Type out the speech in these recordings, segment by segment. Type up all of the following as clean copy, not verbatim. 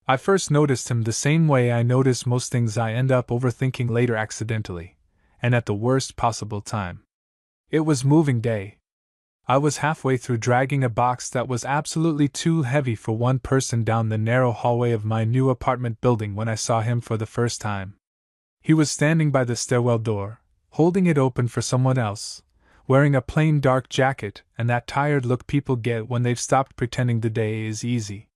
I first noticed him the same way I notice most things I end up overthinking later accidentally, and at the worst possible time. It was moving day. I was halfway through dragging a box that was absolutely too heavy for one person down the narrow hallway of my new apartment building when I saw him for the first time. He was standing by the stairwell door, holding it open for someone else, wearing a plain dark jacket and that tired look people get when they've stopped pretending the day is easy.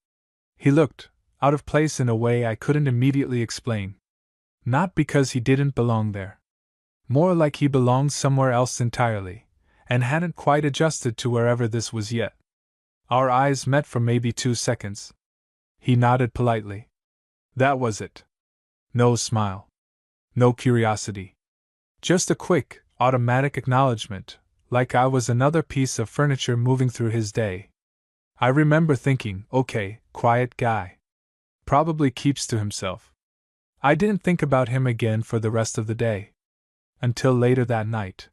He looked out of place in a way I couldn't immediately explain. Not because he didn't belong there. More like he belonged somewhere else entirely, and hadn't quite adjusted to wherever this was yet. Our eyes met for maybe 2 seconds. He nodded politely. That was it. No smile. No curiosity. Just a quick, automatic acknowledgement, like I was another piece of furniture moving through his day. I remember thinking, okay, quiet guy. Probably keeps to himself. I didn't think about him again for the rest of the day. Until later that night.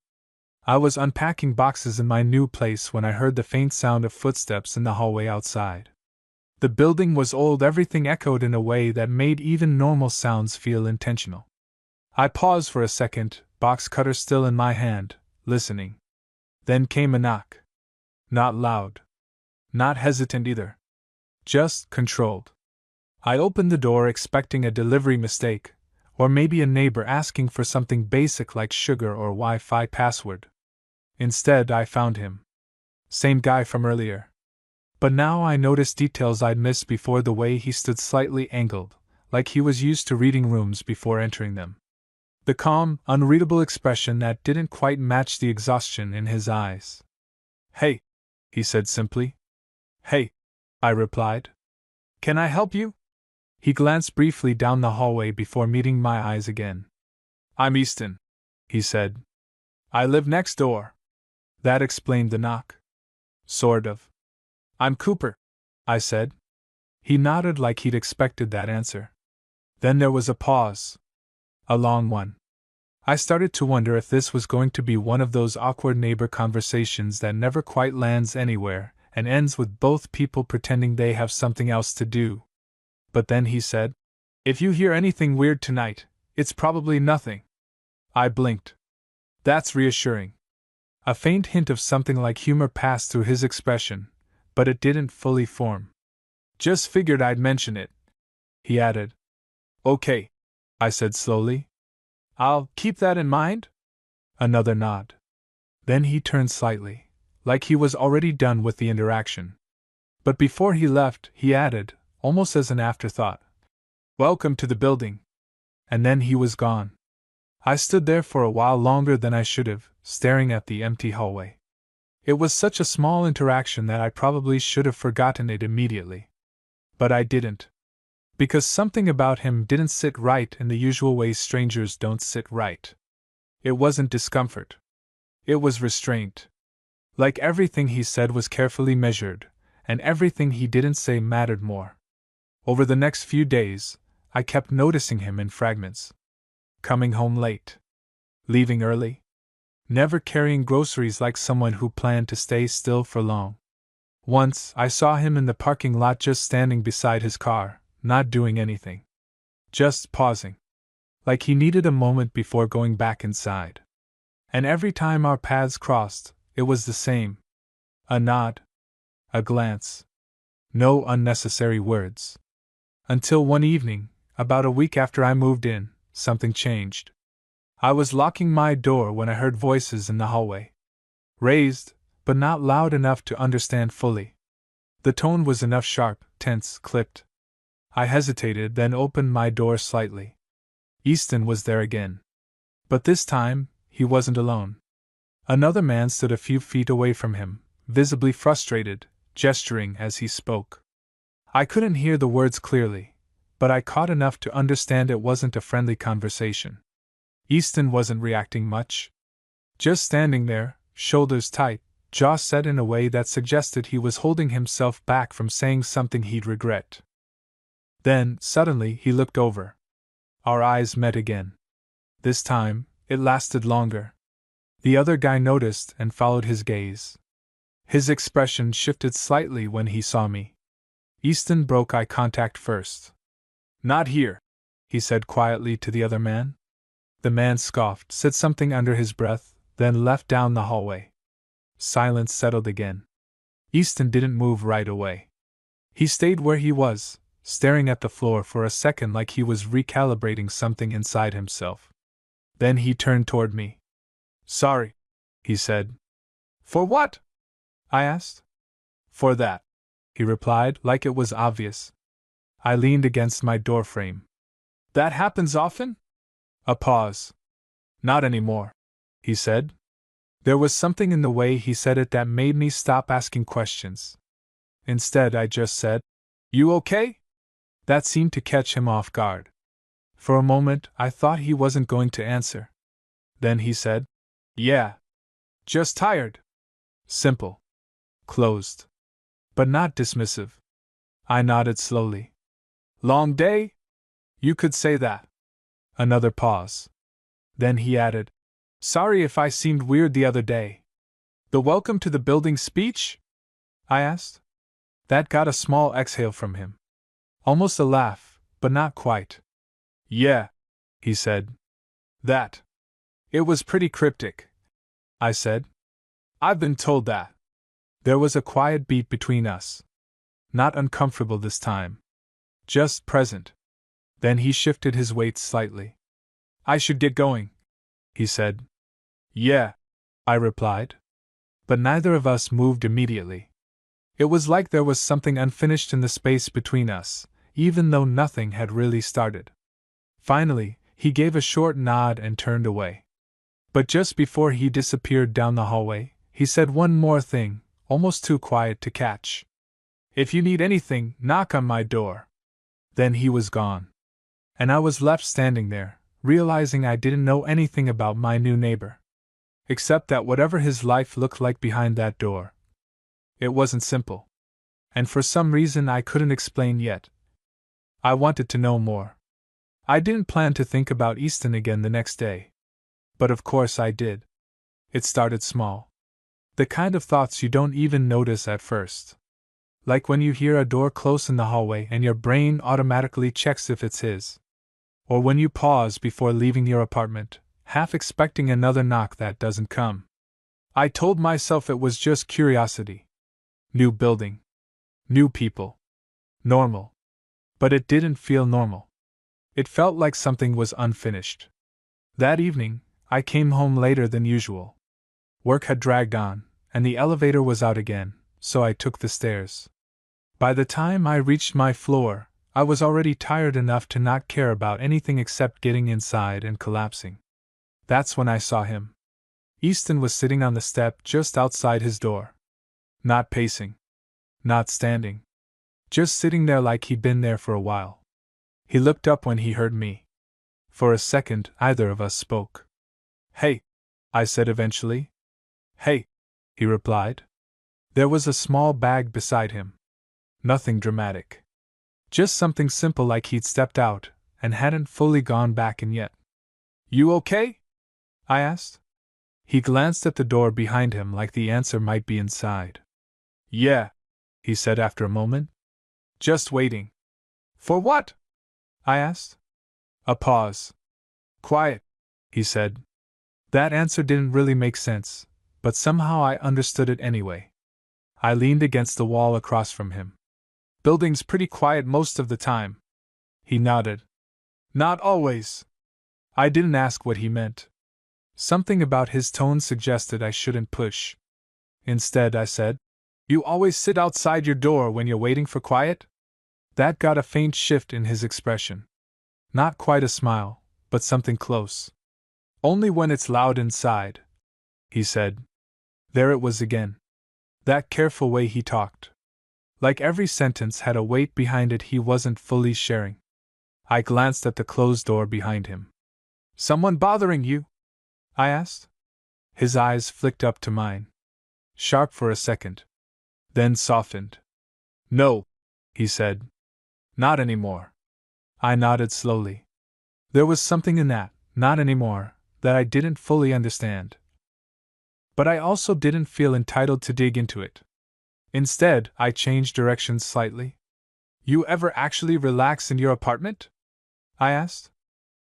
I was unpacking boxes in my new place when I heard the faint sound of footsteps in the hallway outside. The building was old, everything echoed in a way that made even normal sounds feel intentional. I paused for a second, box cutter still in my hand, listening. Then came a knock. Not loud. Not hesitant either. Just controlled. I opened the door expecting a delivery mistake, or maybe a neighbor asking for something basic like sugar or Wi-Fi password. Instead, I found him. Same guy from earlier. But now I noticed details I'd missed before, the way he stood slightly angled, like he was used to reading rooms before entering them. The calm, unreadable expression that didn't quite match the exhaustion in his eyes. Hey, he said simply. Hey, I replied. Can I help you? He glanced briefly down the hallway before meeting my eyes again. I'm Easton, he said. I live next door. That explained the knock. Sort of. I'm Cooper, I said. He nodded like he'd expected that answer. Then there was a pause. A long one. I started to wonder if this was going to be one of those awkward neighbor conversations that never quite lands anywhere and ends with both people pretending they have something else to do. But then he said, If you hear anything weird tonight, it's probably nothing. I blinked. That's reassuring. A faint hint of something like humor passed through his expression, but it didn't fully form. Just figured I'd mention it, he added. Okay, I said slowly. I'll keep that in mind? Another nod. Then he turned slightly, like he was already done with the interaction. But before he left, he added, almost as an afterthought, Welcome to the building. And then he was gone. I stood there for a while longer than I should have, staring at the empty hallway. It was such a small interaction that I probably should have forgotten it immediately. But I didn't. Because something about him didn't sit right in the usual way strangers don't sit right. It wasn't discomfort. It was restraint. Like everything he said was carefully measured, and everything he didn't say mattered more. Over the next few days, I kept noticing him in fragments. Coming home late. Leaving early. Never carrying groceries like someone who planned to stay still for long. Once, I saw him in the parking lot just standing beside his car, not doing anything. Just pausing. Like he needed a moment before going back inside. And every time our paths crossed, it was the same. A nod. A glance. No unnecessary words. Until one evening, about a week after I moved in, something changed. I was locking my door when I heard voices in the hallway. Raised, but not loud enough to understand fully. The tone was enough sharp, tense, clipped. I hesitated, then opened my door slightly. Easton was there again. But this time, he wasn't alone. Another man stood a few feet away from him, visibly frustrated, gesturing as he spoke. I couldn't hear the words clearly, but I caught enough to understand it wasn't a friendly conversation. Easton wasn't reacting much. Just standing there, shoulders tight, jaw set in a way that suggested he was holding himself back from saying something he'd regret. Then, suddenly, he looked over. Our eyes met again. This time, it lasted longer. The other guy noticed and followed his gaze. His expression shifted slightly when he saw me. Easton broke eye contact first. Not here, he said quietly to the other man. The man scoffed, said something under his breath, then left down the hallway. Silence settled again. Easton didn't move right away. He stayed where he was, staring at the floor for a second like he was recalibrating something inside himself. Then he turned toward me. Sorry, he said. For what? I asked. For that, he replied, like it was obvious. I leaned against my doorframe. That happens often? A pause. Not anymore, he said. There was something in the way he said it that made me stop asking questions. Instead, I just said, You okay? That seemed to catch him off guard. For a moment, I thought he wasn't going to answer. Then he said, Yeah. Just tired. Simple. Closed. But not dismissive. I nodded slowly. Long day? You could say that. Another pause. Then he added, Sorry if I seemed weird the other day. The welcome to the building speech? I asked. That got a small exhale from him. Almost a laugh, but not quite. Yeah, he said. That. It was pretty cryptic, I said. I've been told that. There was a quiet beat between us. Not uncomfortable this time. Just present. Then he shifted his weight slightly. I should get going, he said. Yeah, I replied. But neither of us moved immediately. It was like there was something unfinished in the space between us, even though nothing had really started. Finally, he gave a short nod and turned away. But just before he disappeared down the hallway, he said one more thing, almost too quiet to catch. If you need anything, knock on my door. Then he was gone. And I was left standing there, realizing I didn't know anything about my new neighbor. Except that whatever his life looked like behind that door, it wasn't simple. And for some reason I couldn't explain yet. I wanted to know more. I didn't plan to think about Easton again the next day. But of course I did. It started small. The kind of thoughts you don't even notice at first. Like when you hear a door close in the hallway and your brain automatically checks if it's his. Or when you pause before leaving your apartment, half expecting another knock that doesn't come. I told myself it was just curiosity. New building. New people. Normal. But it didn't feel normal. It felt like something was unfinished. That evening, I came home later than usual. Work had dragged on, and the elevator was out again, so I took the stairs. By the time I reached my floor, I was already tired enough to not care about anything except getting inside and collapsing. That's when I saw him. Easton was sitting on the step just outside his door. Not pacing. Not standing. Just sitting there like he'd been there for a while. He looked up when he heard me. For a second, either of us spoke. Hey, I said eventually. Hey, he replied. There was a small bag beside him. Nothing dramatic. Just something simple like he'd stepped out and hadn't fully gone back in yet. You okay? I asked. He glanced at the door behind him like the answer might be inside. Yeah, he said after a moment. Just waiting. For what? I asked. A pause. Quiet, he said. That answer didn't really make sense, but somehow I understood it anyway. I leaned against the wall across from him. Building's pretty quiet most of the time. He nodded. Not always. I didn't ask what he meant. Something about his tone suggested I shouldn't push. Instead, I said, You always sit outside your door when you're waiting for quiet? That got a faint shift in his expression. Not quite a smile, but something close. Only when it's loud inside, he said. There it was again. That careful way he talked. Like every sentence had a weight behind it he wasn't fully sharing. I glanced at the closed door behind him. Someone bothering you? I asked. His eyes flicked up to mine. Sharp for a second. Then softened. No, he said. Not anymore. I nodded slowly. There was something in that, not anymore, that I didn't fully understand. But I also didn't feel entitled to dig into it. Instead, I changed directions slightly. You ever actually relax in your apartment? I asked.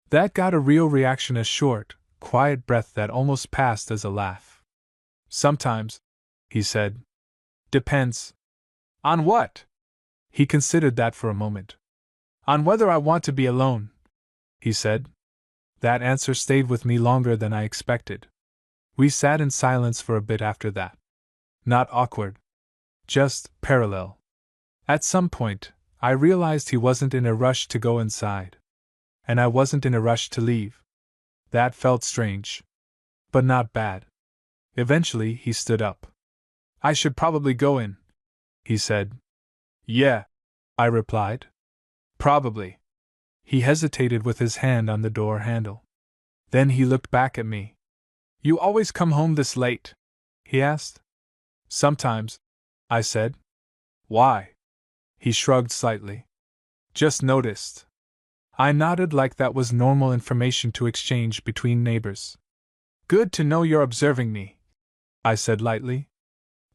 That got a real reaction, a short, quiet breath that almost passed as a laugh. Sometimes, he said. Depends. On what? He considered that for a moment. On whether I want to be alone, he said. That answer stayed with me longer than I expected. We sat in silence for a bit after that. Not awkward. Just parallel. At some point, I realized he wasn't in a rush to go inside. And I wasn't in a rush to leave. That felt strange. But not bad. Eventually, he stood up. I should probably go in, he said. Yeah, I replied. Probably. He hesitated with his hand on the door handle. Then he looked back at me. You always come home this late? He asked. Sometimes, I said. Why? He shrugged slightly. Just noticed. I nodded like that was normal information to exchange between neighbors. Good to know you're observing me, I said lightly.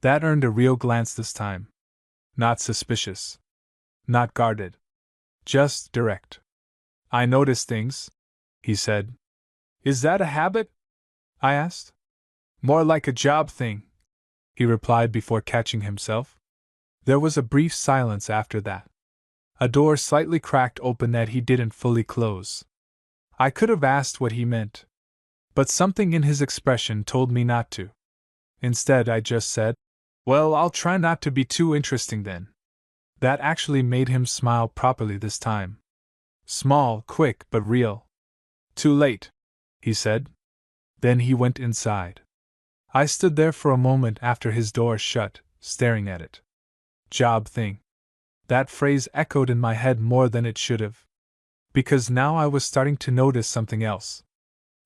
That earned a real glance this time. Not suspicious. Not guarded. Just direct. I notice things, he said. Is that a habit? I asked. More like a job thing, he replied before catching himself. There was a brief silence after that. A door slightly cracked open that he didn't fully close. I could have asked what he meant, but something in his expression told me not to. Instead, I just said, Well, I'll try not to be too interesting then. That actually made him smile properly this time. Small, quick, but real. Too late, he said. Then he went inside. I stood there for a moment after his door shut, staring at it. Job thing. That phrase echoed in my head more than it should have. Because now I was starting to notice something else.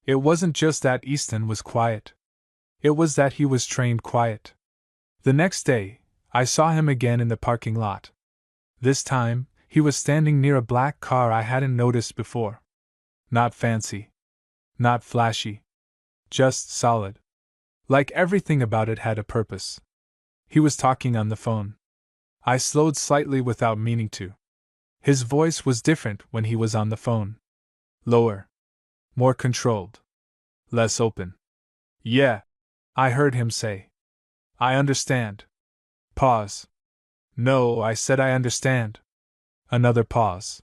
It wasn't just that Easton was quiet. It was that he was trained quiet. The next day, I saw him again in the parking lot. This time, he was standing near a black car I hadn't noticed before. Not fancy. Not flashy. Just solid. Like everything about it had a purpose. He was talking on the phone. I slowed slightly without meaning to. His voice was different when he was on the phone. Lower. More controlled. Less open. Yeah, I heard him say. I understand. Pause. No, I said I understand. Another pause.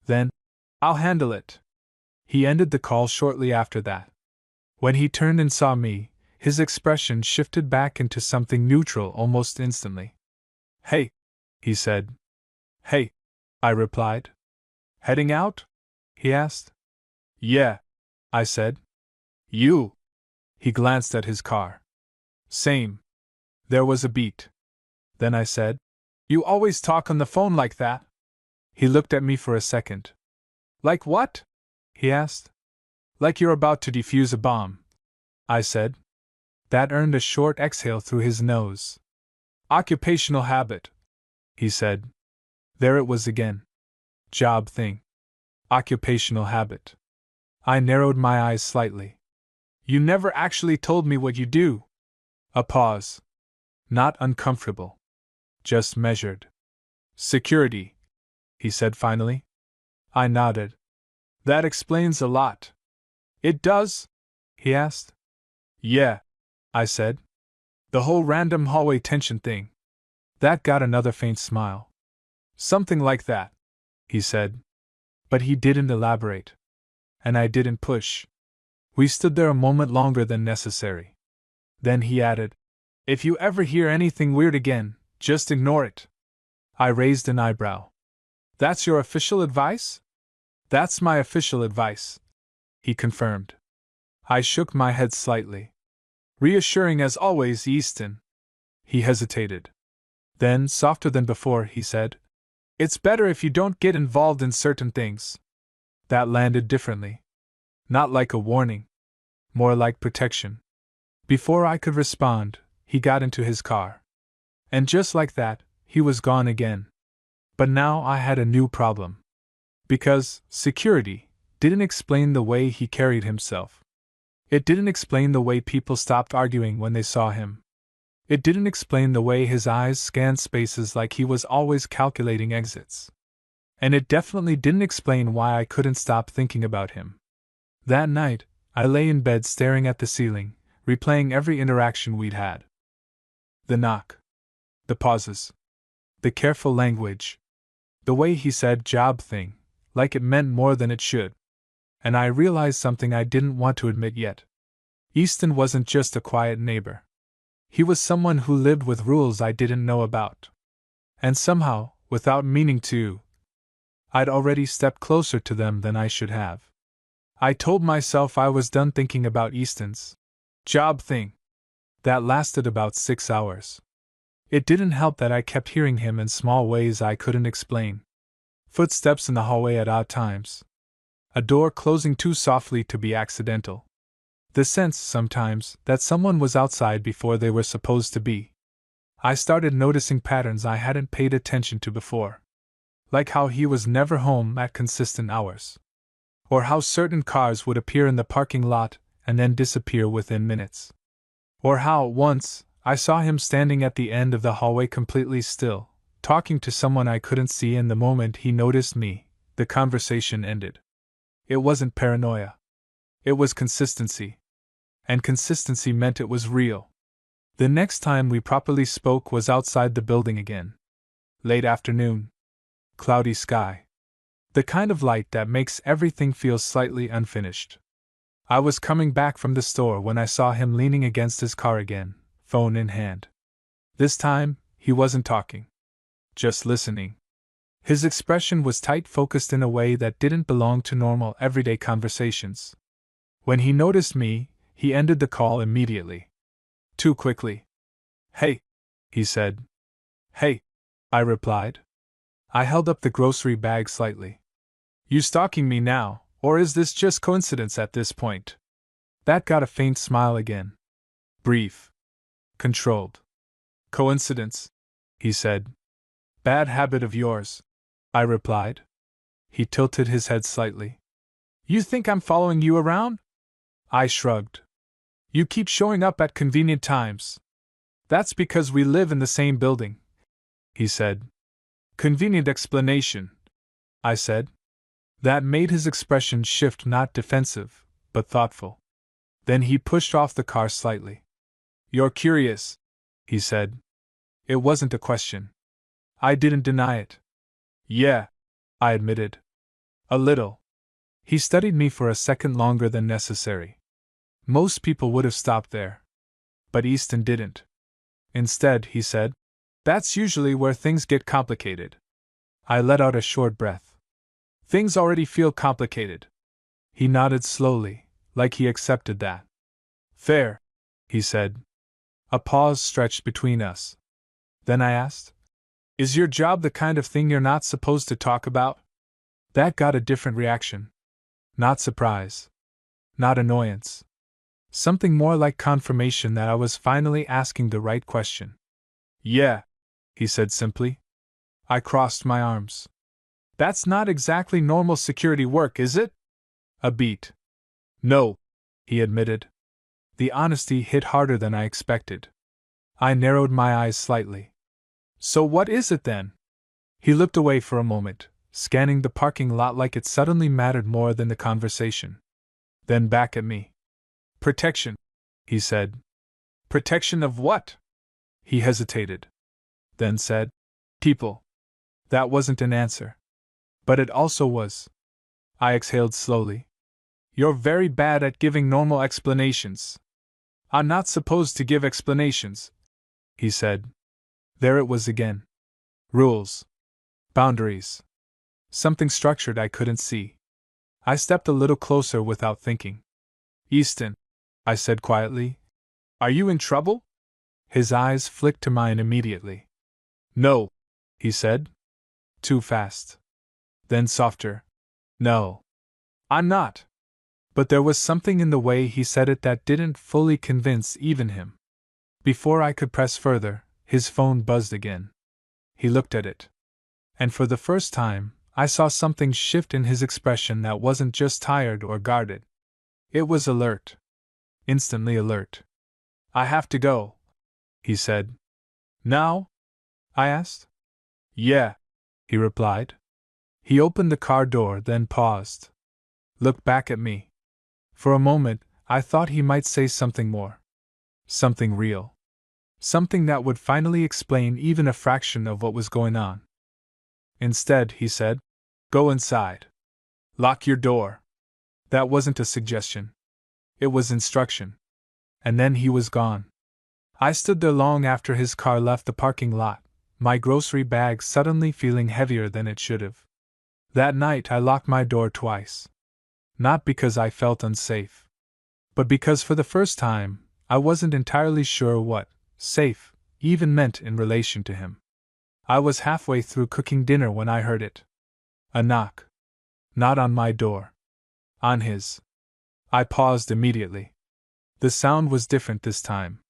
Then, I'll handle it. He ended the call shortly after that. When he turned and saw me, his expression shifted back into something neutral almost instantly. Hey, he said. Hey, I replied. Heading out? He asked. Yeah, I said. You? He glanced at his car. Same. There was a beat. Then I said, You always talk on the phone like that. He looked at me for a second. Like what? He asked. Like you're about to defuse a bomb, I said. That earned a short exhale through his nose. Occupational habit, he said. There it was again. Job thing. Occupational habit. I narrowed my eyes slightly. You never actually told me what you do. A pause. Not uncomfortable. Just measured. Security, he said finally. I nodded. That explains a lot. It does? He asked. Yeah, I said. The whole random hallway tension thing. That got another faint smile. Something like that, he said. But he didn't elaborate. And I didn't push. We stood there a moment longer than necessary. Then he added, If you ever hear anything weird again, just ignore it. I raised an eyebrow. That's your official advice? That's my official advice, he confirmed. I shook my head slightly. Reassuring as always, Easton. He hesitated. Then, softer than before, he said, It's better if you don't get involved in certain things. That landed differently. Not like a warning. More like protection. Before I could respond, he got into his car. And just like that, he was gone again. But now I had a new problem. Because security didn't explain the way he carried himself. It didn't explain the way people stopped arguing when they saw him. It didn't explain the way his eyes scanned spaces like he was always calculating exits. And it definitely didn't explain why I couldn't stop thinking about him. That night, I lay in bed staring at the ceiling, replaying every interaction we'd had. The knock. The pauses. The careful language. The way he said job thing, like it meant more than it should. And I realized something I didn't want to admit yet. Easton wasn't just a quiet neighbor. He was someone who lived with rules I didn't know about. And somehow, without meaning to, I'd already stepped closer to them than I should have. I told myself I was done thinking about Easton's job thing. That lasted about 6 hours. It didn't help that I kept hearing him in small ways I couldn't explain. Footsteps in the hallway at odd times. A door closing too softly to be accidental. The sense, sometimes, that someone was outside before they were supposed to be. I started noticing patterns I hadn't paid attention to before. Like how he was never home at consistent hours. Or how certain cars would appear in the parking lot and then disappear within minutes. Or how, once, I saw him standing at the end of the hallway completely still, talking to someone I couldn't see, and the moment he noticed me, the conversation ended. It wasn't paranoia. It was consistency. And consistency meant it was real. The next time we properly spoke was outside the building again. Late afternoon. Cloudy sky. The kind of light that makes everything feel slightly unfinished. I was coming back from the store when I saw him leaning against his car again, phone in hand. This time, he wasn't talking. Just listening. His expression was tight, focused in a way that didn't belong to normal, everyday conversations. When he noticed me, he ended the call immediately. Too quickly. "Hey," he said. "Hey," I replied. I held up the grocery bag slightly. "You stalking me now, or is this just coincidence at this point?" That got a faint smile again. Brief. Controlled. "Coincidence," he said. "Bad habit of yours," I replied. He tilted his head slightly. "You think I'm following you around?" I shrugged. "You keep showing up at convenient times." "That's because we live in the same building," he said. "Convenient explanation," I said. That made his expression shift, not defensive, but thoughtful. Then he pushed off the car slightly. "You're curious," he said. It wasn't a question. I didn't deny it. "Yeah," I admitted. "A little." He studied me for a second longer than necessary. Most people would have stopped there. But Easton didn't. Instead, he said, "That's usually where things get complicated." I let out a short breath. "Things already feel complicated." He nodded slowly, like he accepted that. "Fair," he said. A pause stretched between us. Then I asked, "Is your job the kind of thing you're not supposed to talk about?" That got a different reaction. Not surprise. Not annoyance. Something more like confirmation that I was finally asking the right question. "Yeah," he said simply. I crossed my arms. "That's not exactly normal security work, is it?" "A beat." "No," he admitted. The honesty hit harder than I expected. I narrowed my eyes slightly. "So what is it then?" He looked away for a moment, scanning the parking lot like it suddenly mattered more than the conversation. Then back at me. "Protection," he said. "Protection of what?" He hesitated. Then said, "People." That wasn't an answer. But it also was. I exhaled slowly. "You're very bad at giving normal explanations." "I'm not supposed to give explanations," he said. There it was again. Rules. Boundaries. Something structured I couldn't see. I stepped a little closer without thinking. "Easton," I said quietly, "are you in trouble?" His eyes flicked to mine immediately. "No," he said. Too fast. Then softer. "No. I'm not." But there was something in the way he said it that didn't fully convince even him. Before I could press further, his phone buzzed again. He looked at it. And for the first time, I saw something shift in his expression that wasn't just tired or guarded. It was alert. Instantly alert. "I have to go," he said. "Now?" I asked. "Yeah," he replied. He opened the car door, then paused. Looked back at me. For a moment, I thought he might say something more. Something real. Something that would finally explain even a fraction of what was going on. Instead, he said, "Go inside. Lock your door." That wasn't a suggestion. It was instruction. And then he was gone. I stood there long after his car left the parking lot, my grocery bag suddenly feeling heavier than it should have. That night I locked my door twice. Not because I felt unsafe, but because for the first time, I wasn't entirely sure what safe even meant in relation to him. I was halfway through cooking dinner when I heard it. A knock. Not on my door. On his. I paused immediately. The sound was different this time.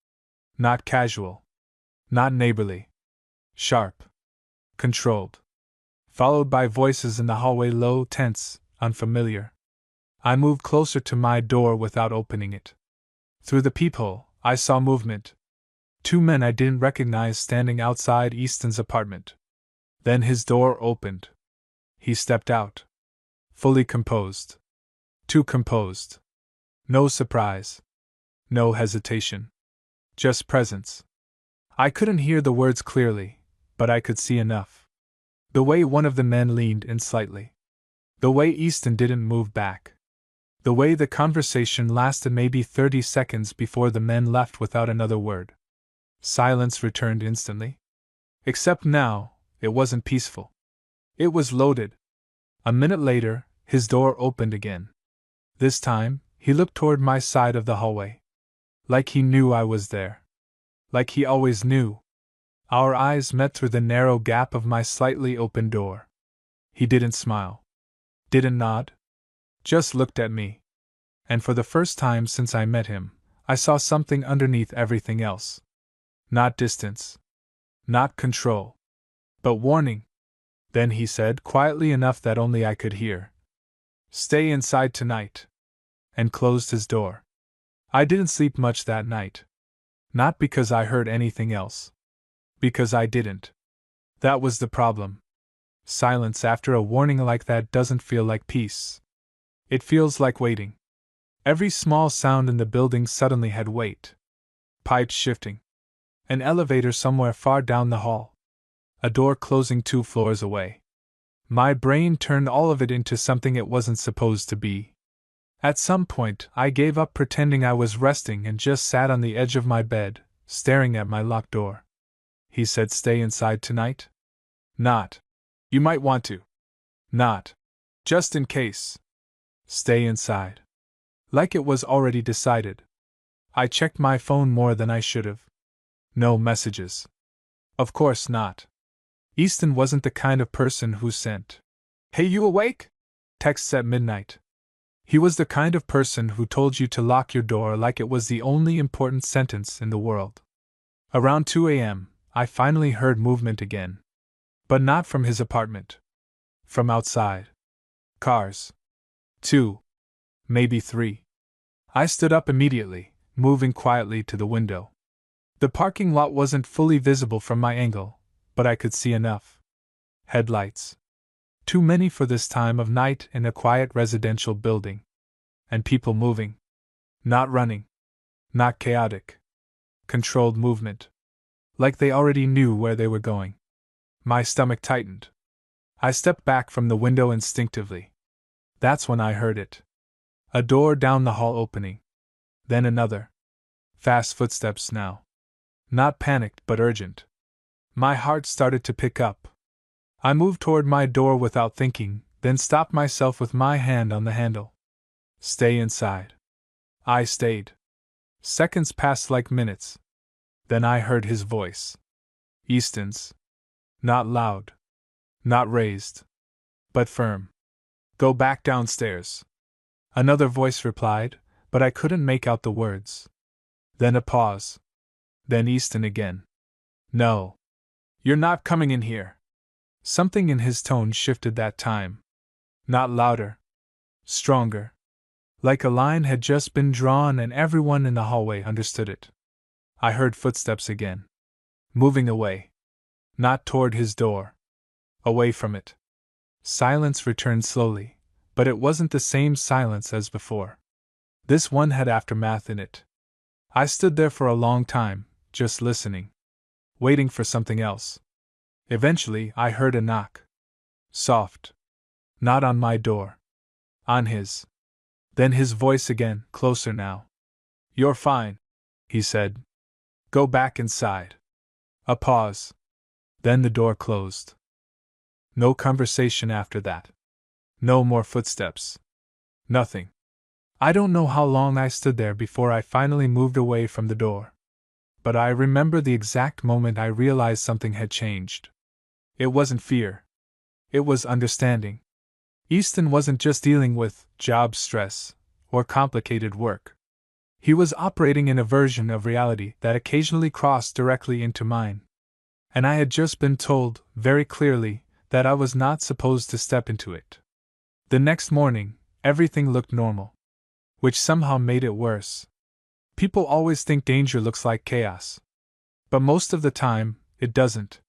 Not casual. Not neighborly. Sharp. Controlled. Followed by voices in the hallway, low, tense, unfamiliar. I moved closer to my door without opening it. Through the peephole, I saw movement. 2 men I didn't recognize standing outside Easton's apartment. Then his door opened. He stepped out. Fully composed. Too composed. No surprise. No hesitation. Just presence. I couldn't hear the words clearly, but I could see enough. The way one of the men leaned in slightly. The way Easton didn't move back. The way the conversation lasted maybe 30 seconds before the men left without another word. Silence returned instantly. Except now, it wasn't peaceful. It was loaded. A minute later, his door opened again. This time, he looked toward my side of the hallway. Like he knew I was there. Like he always knew. Our eyes met through the narrow gap of my slightly open door. He didn't smile. Didn't nod. Just looked at me. And for the first time since I met him, I saw something underneath everything else. Not distance. Not control. But warning. Then he said, quietly enough that only I could hear, "Stay inside tonight." And closed his door. I didn't sleep much that night. Not because I heard anything else. Because I didn't. That was the problem. Silence after a warning like that doesn't feel like peace. It feels like waiting. Every small sound in the building suddenly had weight. Pipes shifting. An elevator somewhere far down the hall. A door closing 2 floors away. My brain turned all of it into something it wasn't supposed to be. At some point, I gave up pretending I was resting and just sat on the edge of my bed, staring at my locked door. He said, "Stay inside tonight?" Not, "You might want to." Not, "Just in case." Stay inside. Like it was already decided. I checked my phone more than I should have. No messages. Of course not. Easton wasn't the kind of person who sent, "Hey, you awake?" texts at midnight. He was the kind of person who told you to lock your door like it was the only important sentence in the world. Around 2 a.m., I finally heard movement again. But not from his apartment. From outside. Cars. 2. Maybe 3. I stood up immediately, moving quietly to the window. The parking lot wasn't fully visible from my angle, but I could see enough. Headlights. Too many for this time of night in a quiet residential building. And people moving. Not running. Not chaotic. Controlled movement. Like they already knew where they were going. My stomach tightened. I stepped back from the window instinctively. That's when I heard it. A door down the hall opening. Then another. Fast footsteps now. Not panicked but urgent. My heart started to pick up. I moved toward my door without thinking, then stopped myself with my hand on the handle. Stay inside. I stayed. Seconds passed like minutes. Then I heard his voice. Easton's. Not loud. Not raised. But firm. "Go back downstairs." Another voice replied, but I couldn't make out the words. Then a pause. Then Easton again. "No. You're not coming in here." Something in his tone shifted that time. Not louder. Stronger. Like a line had just been drawn and everyone in the hallway understood it. I heard footsteps again. Moving away. Not toward his door. Away from it. Silence returned slowly, but it wasn't the same silence as before. This one had aftermath in it. I stood there for a long time, just listening, waiting for something else. Eventually, I heard a knock. Soft. Not on my door. On his. Then his voice again, closer now. "You're fine," he said. "Go back inside." A pause. Then the door closed. No conversation after that. No more footsteps. Nothing. I don't know how long I stood there before I finally moved away from the door. But I remember the exact moment I realized something had changed. It wasn't fear. It was understanding. Easton wasn't just dealing with job stress or complicated work. He was operating in a version of reality that occasionally crossed directly into mine. And I had just been told, very clearly, that I was not supposed to step into it. The next morning, everything looked normal. Which somehow made it worse. People always think danger looks like chaos. But most of the time, it doesn't.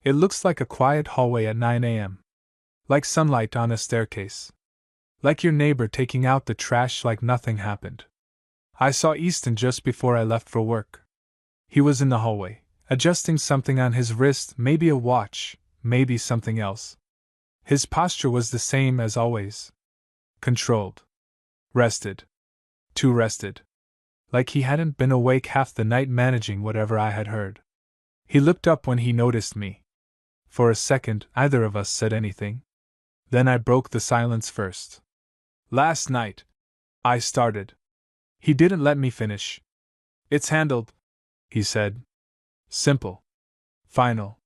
It looks like a quiet hallway at 9 a.m. Like sunlight on a staircase. Like your neighbor taking out the trash like nothing happened. I saw Easton just before I left for work. He was in the hallway, adjusting something on his wrist, maybe a watch, maybe something else. His posture was the same as always. Controlled. Rested. Too rested. Like he hadn't been awake half the night managing whatever I had heard. He looked up when he noticed me. For a second, neither of us said anything. Then I broke the silence first. "Last night," I started. He didn't let me finish. "It's handled," he said. Simple. Final.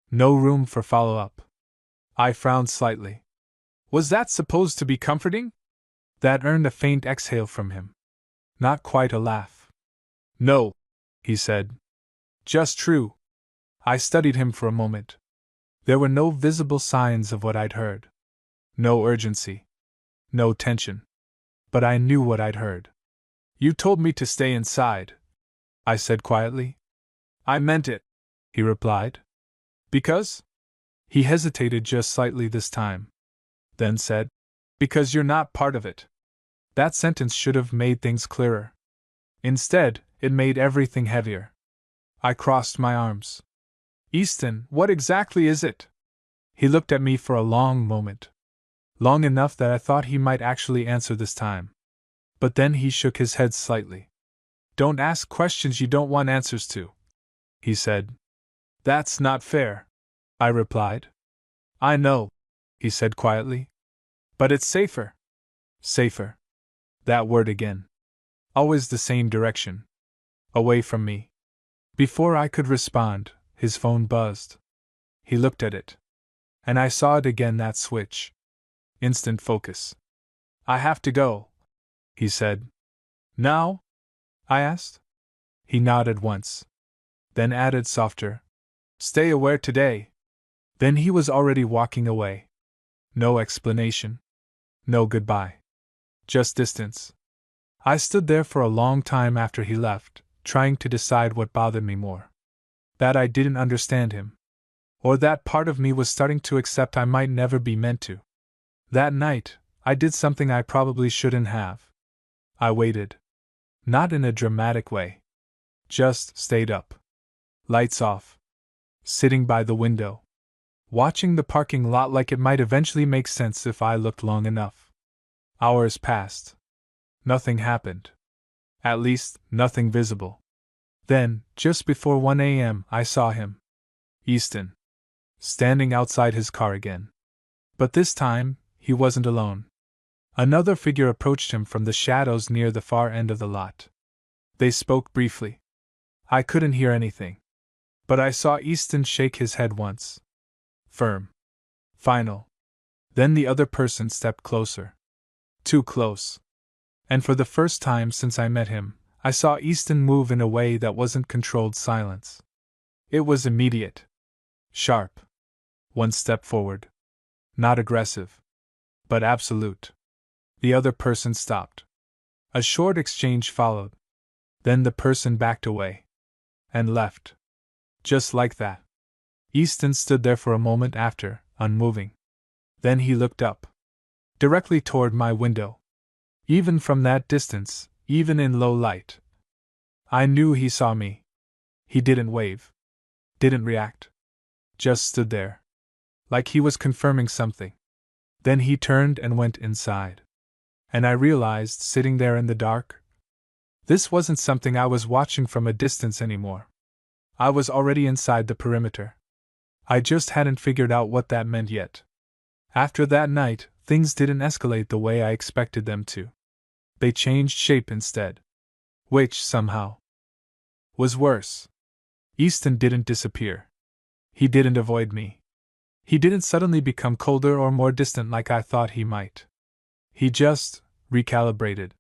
No room for follow-up. I frowned slightly. Was that supposed to be comforting? That earned a faint exhale from him. Not quite a laugh. "No," he said. "Just true." I studied him for a moment. There were no visible signs of what I'd heard. No urgency. No tension. But I knew what I'd heard. "You told me to stay inside," I said quietly. "I meant it," he replied. "Because?" He hesitated just slightly this time. Then said, "Because you're not part of it." That sentence should have made things clearer. Instead, it made everything heavier. I crossed my arms. "Easton, what exactly is it?" He looked at me for a long moment. Long enough that I thought he might actually answer this time. But then he shook his head slightly. "Don't ask questions you don't want answers to," he said. "That's not fair," I replied. "I know," he said quietly. "But it's safer." Safer. That word again. Always the same direction. Away from me. Before I could respond, his phone buzzed. He looked at it. And I saw it again, that switch. Instant focus. "I have to go," he said. "Now?" I asked. He nodded once. Then added softer, "Stay aware today." Then he was already walking away. No explanation. No goodbye. Just distance. I stood there for a long time after he left, trying to decide what bothered me more. That I didn't understand him. Or that part of me was starting to accept I might never be meant to. That night, I did something I probably shouldn't have. I waited. Not in a dramatic way. Just stayed up. Lights off. Sitting by the window. Watching the parking lot like it might eventually make sense if I looked long enough. Hours passed. Nothing happened. At least, nothing visible. Then, just before 1 a.m., I saw him. Easton. Standing outside his car again. But this time, he wasn't alone. Another figure approached him from the shadows near the far end of the lot. They spoke briefly. I couldn't hear anything. But I saw Easton shake his head once. Firm. Final. Then the other person stepped closer. Too close. And for the first time since I met him, I saw Easton move in a way that wasn't controlled silence. It was immediate. Sharp. One step forward. Not aggressive. But absolute. The other person stopped. A short exchange followed. Then the person backed away. And left. Just like that. Easton stood there for a moment after, unmoving. Then he looked up. Directly toward my window. Even from that distance, even in low light. I knew he saw me. He didn't wave. Didn't react. Just stood there. Like he was confirming something. Then he turned and went inside. And I realized, sitting there in the dark, this wasn't something I was watching from a distance anymore. I was already inside the perimeter. I just hadn't figured out what that meant yet. After that night, things didn't escalate the way I expected them to. They changed shape instead. Which, somehow, was worse. Easton didn't disappear. He didn't avoid me. He didn't suddenly become colder or more distant like I thought he might. He just recalibrated.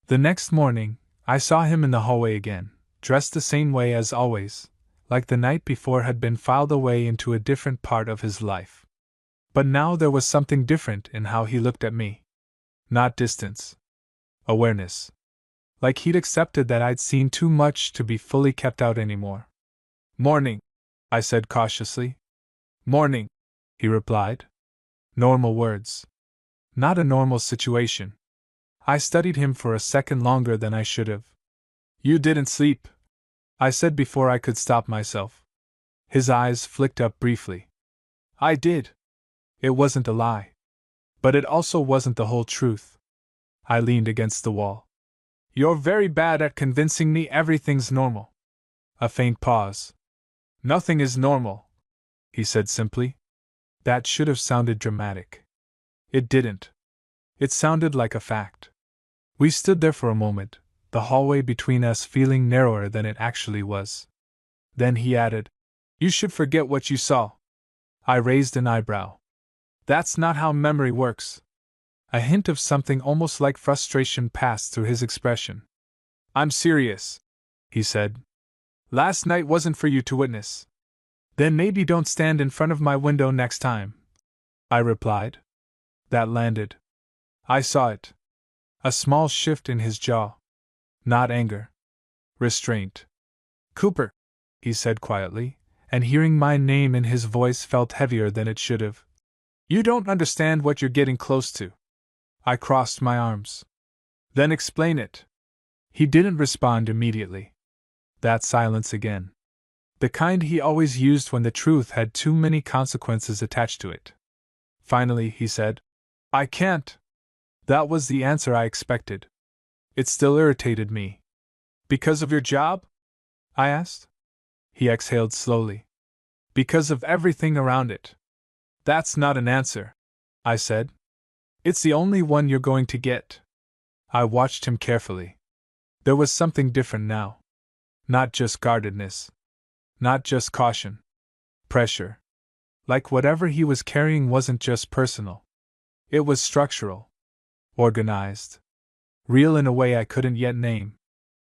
The next morning, I saw him in the hallway again, dressed the same way as always, like the night before had been filed away into a different part of his life. But now there was something different in how he looked at me. Not distance. Awareness. Like he'd accepted that I'd seen too much to be fully kept out anymore. "Morning," I said cautiously. "Morning," he replied. Normal words. Not a normal situation. I studied him for a second longer than I should have. "You didn't sleep," I said before I could stop myself. His eyes flicked up briefly. "I did." It wasn't a lie. But it also wasn't the whole truth. I leaned against the wall. "You're very bad at convincing me everything's normal." A faint pause. "Nothing is normal," he said simply. That should have sounded dramatic. It didn't. It sounded like a fact. We stood there for a moment, the hallway between us feeling narrower than it actually was. Then he added, "You should forget what you saw." I raised an eyebrow. "That's not how memory works." A hint of something almost like frustration passed through his expression. "I'm serious," he said. "Last night wasn't for you to witness." "Then maybe don't stand in front of my window next time," I replied. That landed. I saw it. A small shift in his jaw. Not anger. Restraint. "Cooper," he said quietly, and hearing my name in his voice felt heavier than it should have. "You don't understand what you're getting close to." I crossed my arms. "Then explain it." He didn't respond immediately. That silence again. The kind he always used when the truth had too many consequences attached to it. Finally, he said, "I can't." That was the answer I expected. It still irritated me. "Because of your job?" I asked. He exhaled slowly. "Because of everything around it." "That's not an answer," I said. "It's the only one you're going to get." I watched him carefully. There was something different now. Not just guardedness. Not just caution. Pressure. Like whatever he was carrying wasn't just personal. It was structural. Organized. Real in a way I couldn't yet name.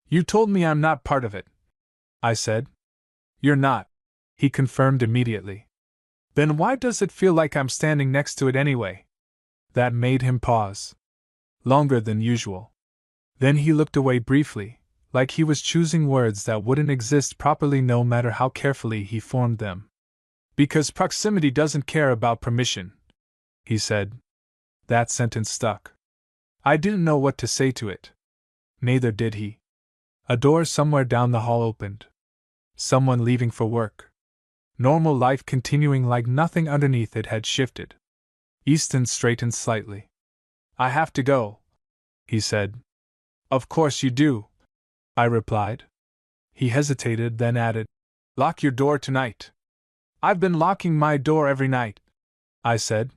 "You told me I'm not part of it," I said. "You're not," he confirmed immediately. "Then why does it feel like I'm standing next to it anyway?" That made him pause. Longer than usual. Then he looked away briefly, like he was choosing words that wouldn't exist properly no matter how carefully he formed them. "Because proximity doesn't care about permission," he said. That sentence stuck. I didn't know what to say to it. Neither did he. A door somewhere down the hall opened. Someone leaving for work. Normal life continuing like nothing underneath it had shifted. Easton straightened slightly. "I have to go," he said. "Of course you do," I replied. He hesitated, then added, "Lock your door tonight." "I've been locking my door every night," I said.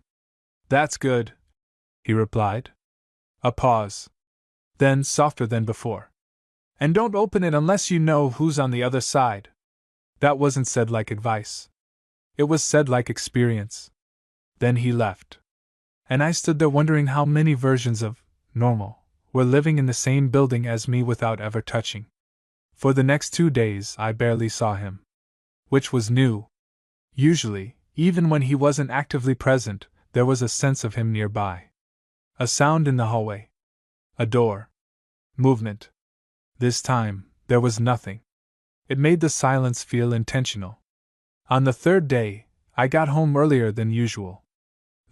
"That's good," he replied. A pause. Then, softer than before. "And don't open it unless you know who's on the other side." That wasn't said like advice. It was said like experience. Then he left. And I stood there wondering how many versions of normal were living in the same building as me without ever touching. For the next 2 days, I barely saw him. Which was new. Usually, even when he wasn't actively present, there was a sense of him nearby. A sound in the hallway. A door. Movement. This time, there was nothing. It made the silence feel intentional. On the 3rd day, I got home earlier than usual.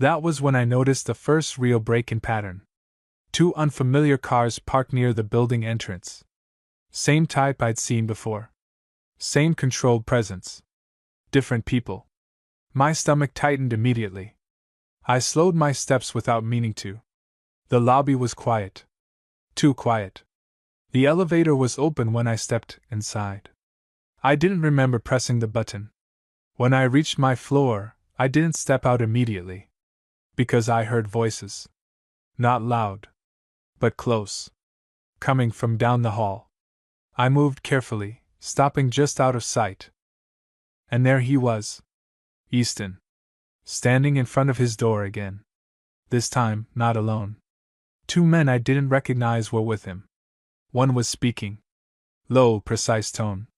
That was when I noticed the first real break in pattern. Two unfamiliar cars parked near the building entrance. Same type I'd seen before. Same controlled presence. Different people. My stomach tightened immediately. I slowed my steps without meaning to. The lobby was quiet. Too quiet. The elevator was open when I stepped inside. I didn't remember pressing the button. When I reached my floor, I didn't step out immediately. Because I heard voices. Not loud. But close. Coming from down the hall. I moved carefully, stopping just out of sight. And there he was. Easton. Standing in front of his door again. This time, not alone. Two men I didn't recognize were with him. One was speaking. Low, precise tone.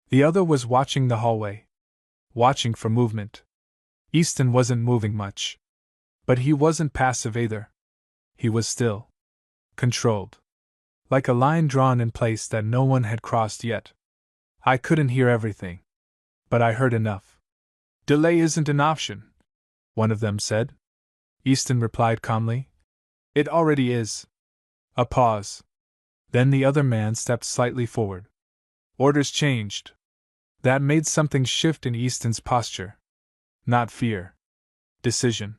The other was watching the hallway. Watching for movement. Easton wasn't moving much. But he wasn't passive either. He was still. Controlled. Like a line drawn in place that no one had crossed yet. I couldn't hear everything. But I heard enough. Delay isn't an option, one of them said. Easton replied calmly. It already is. A pause. Then the other man stepped slightly forward. Orders changed. That made something shift in Easton's posture. Not fear. Decision.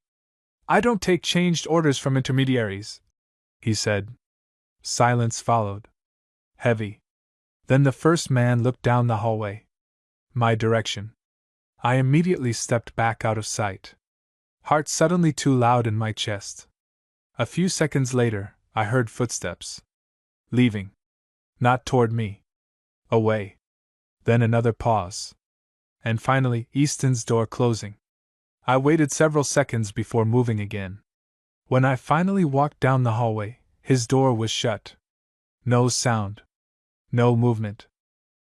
I don't take changed orders from intermediaries, he said. Silence followed. Heavy. Then the first man looked down the hallway. My direction. I immediately stepped back out of sight. Heart suddenly too loud in my chest. A few seconds later, I heard footsteps. Leaving. Not toward me. Away. Then another pause. And finally, Easton's door closing. I waited several seconds before moving again. When I finally walked down the hallway, his door was shut. No sound. No movement.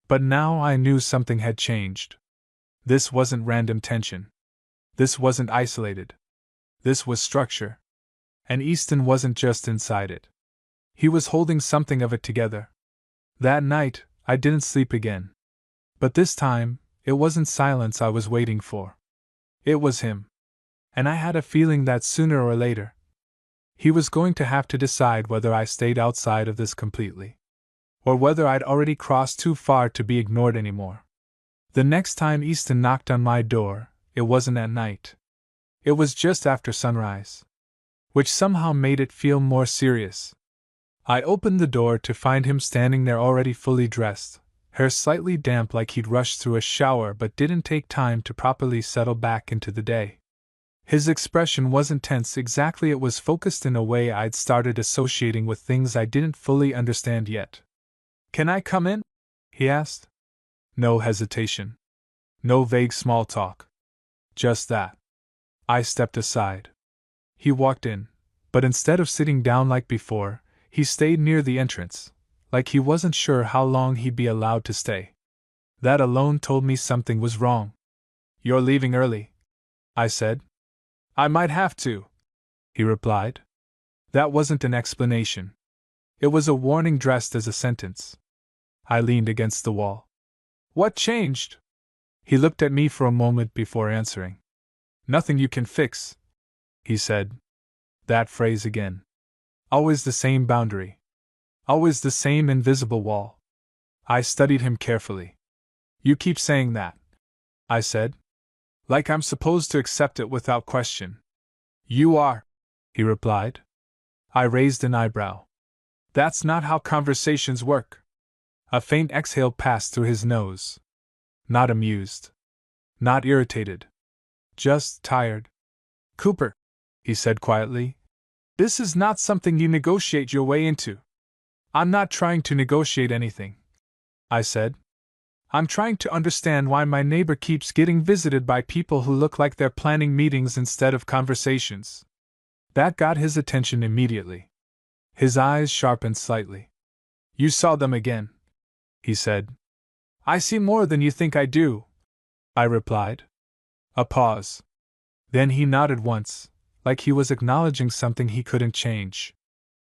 But now I knew something had changed. This wasn't random tension. This wasn't isolated. This was structure. And Easton wasn't just inside it. He was holding something of it together. That night, I didn't sleep again. But this time, it wasn't silence I was waiting for. It was him. And I had a feeling that sooner or later, he was going to have to decide whether I stayed outside of this completely. Or whether I'd already crossed too far to be ignored anymore. The next time Easton knocked on my door, it wasn't at night. It was just after sunrise. Which somehow made it feel more serious. I opened the door to find him standing there already fully dressed, hair slightly damp like he'd rushed through a shower but didn't take time to properly settle back into the day. His expression wasn't tense exactly, it was focused in a way I'd started associating with things I didn't fully understand yet. Can I come in? He asked. No hesitation. No vague small talk. Just that. I stepped aside. He walked in, but instead of sitting down like before, he stayed near the entrance, like he wasn't sure how long he'd be allowed to stay. That alone told me something was wrong. You're leaving early, I said. I might have to, he replied. That wasn't an explanation. It was a warning dressed as a sentence. I leaned against the wall. What changed? He looked at me for a moment before answering. Nothing you can fix, he said. That phrase again. Always the same boundary. Always the same invisible wall. I studied him carefully. You keep saying that, I said. Like I'm supposed to accept it without question. You are, he replied. I raised an eyebrow. That's not how conversations work. A faint exhale passed through his nose. Not amused. Not irritated. Just tired. Cooper, he said quietly. This is not something you negotiate your way into. I'm not trying to negotiate anything, I said. I'm trying to understand why my neighbor keeps getting visited by people who look like they're planning meetings instead of conversations. That got his attention immediately. His eyes sharpened slightly. You saw them again, he said. I see more than you think I do, I replied. A pause. Then he nodded once, like he was acknowledging something he couldn't change.